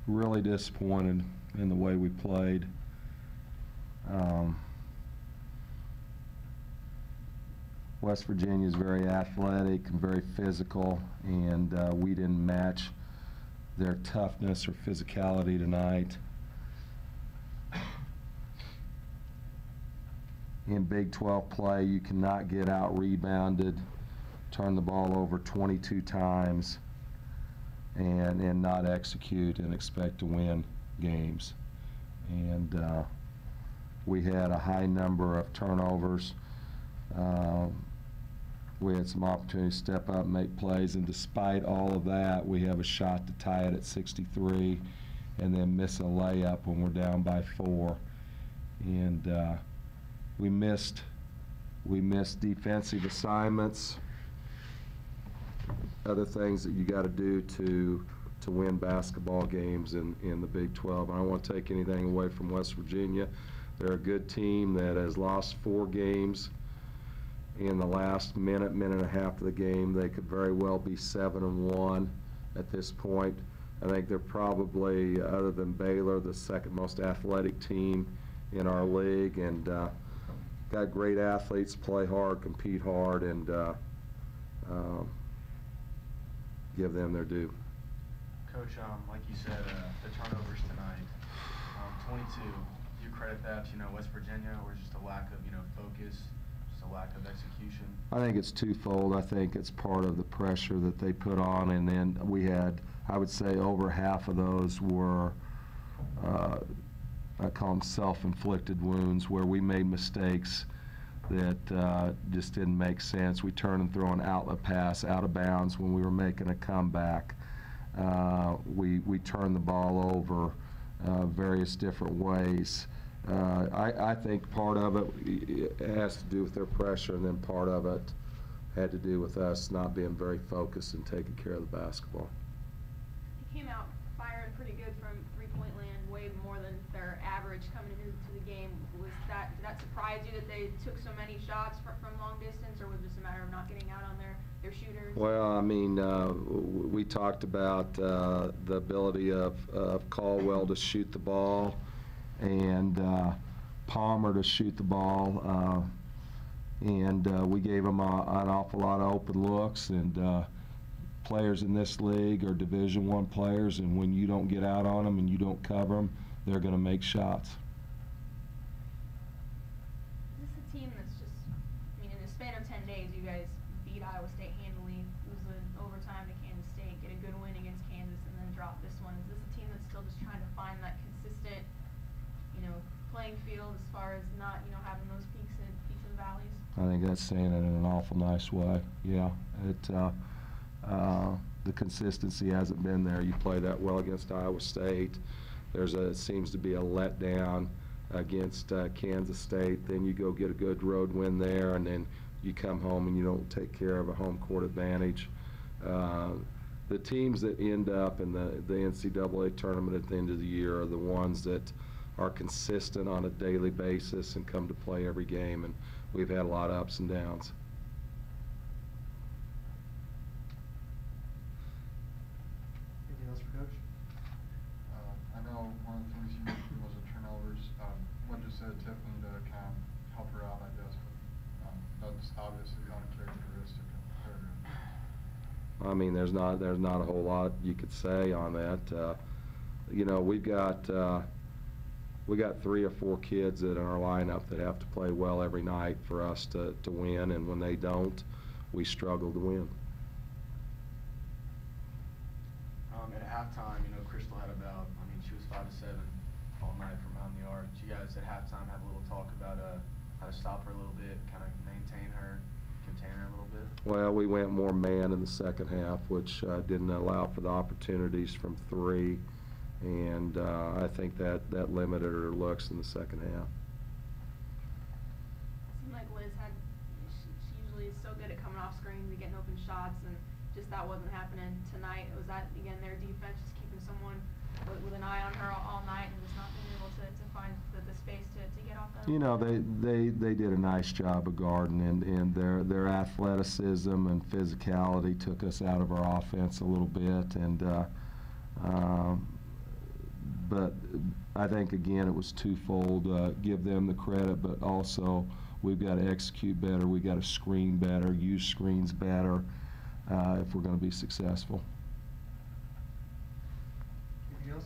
really disappointed in the way we played. West Virginia is very athletic and very physical, and we didn't match their toughness or physicality tonight. In Big 12 play, you cannot get out-rebounded, turn the ball over 22 times, and not execute and expect to win games. And we had a high number of turnovers. We had some opportunity to step up and make plays, and despite all of that, we have a shot to tie it at 63 and then miss a layup when we're down by 4. And we missed defensive assignments, other things that you got to do to win basketball games in the Big 12. I don't want to take anything away from West Virginia. They're a good team that has lost 4 games in the last minute and a half of the game. They could very well be 7-1 at this point. I think they're probably, other than Baylor, the second most athletic team in our league, and got great athletes, play hard, compete hard, and give them their due. Coach, like you said, the turnovers tonight, 22. Do you credit that to West Virginia, or just a lack of focus, just a lack of execution? I think it's twofold. I think it's part of the pressure that they put on, and then we had, I would say, over half of those were I call them self-inflicted wounds, where we made mistakes that just didn't make sense. We turned and throw an outlet pass out of bounds when we were making a comeback. We turned the ball over various different ways. I think part of it has to do with their pressure, and then part of it had to do with us not being very focused and taking care of the basketball. They came out firing pretty good from three-point land, way more than their average coming into the game. Did that surprise you that they took so many shots from long distance, or was it just a matter of not getting out on their shooters? Well, I mean, we talked about the ability of Caldwell to shoot the ball, and Palmer to shoot the ball, and we gave them an awful lot of open looks, and players in this league are Division I players, and when you don't get out on them and you don't cover them, they're going to make shots. Is this a team that's just, I mean, in the span of 10 days, you guys beat Iowa State handily, lose the overtime to Kansas State, get a good win against Kansas, and then drop this one. Is this a team that's still just trying to find that consistent, playing field as far as not, having those peaks and valleys? I think that's saying it in an awful nice way. Yeah, the consistency hasn't been there. You play that well against Iowa State. It seems to be a letdown against Kansas State. Then you go get a good road win there, and then you come home and you don't take care of a home court advantage. The teams that end up in the NCAA tournament at the end of the year are the ones that are consistent on a daily basis and come to play every game, and we've had a lot of ups and downs. Anything else for Coach? I know one of the things you mentioned was the turnovers. What you said, Tiffany, to kind of help her out, I guess, but that's obviously uncharacteristic of her. I mean, there's not a whole lot you could say on that. We got 3 or 4 kids in our lineup that have to play well every night for us to win, and when they don't, we struggle to win. At halftime, Crystal had about, she was 5 to 7 all night from around the arc. Did you guys at halftime have a little talk about how to stop her a little bit, kind of maintain her, contain her a little bit? Well, we went more man in the second half, which didn't allow for the opportunities from 3. And I think that limited her looks in the second half. It seemed like Liz she usually is so good at coming off screens and getting open shots, and just that wasn't happening tonight. Was that, again, their defense just keeping someone with an eye on her all night and just not being able to find the space to get off that? They did a nice job of guarding, and their athleticism and physicality took us out of our offense a little bit, and But I think, again, it was twofold. Give them the credit, but also we've got to execute better. We've got to screen better, use screens better if we're going to be successful. Anything else?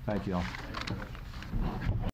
Thank you all.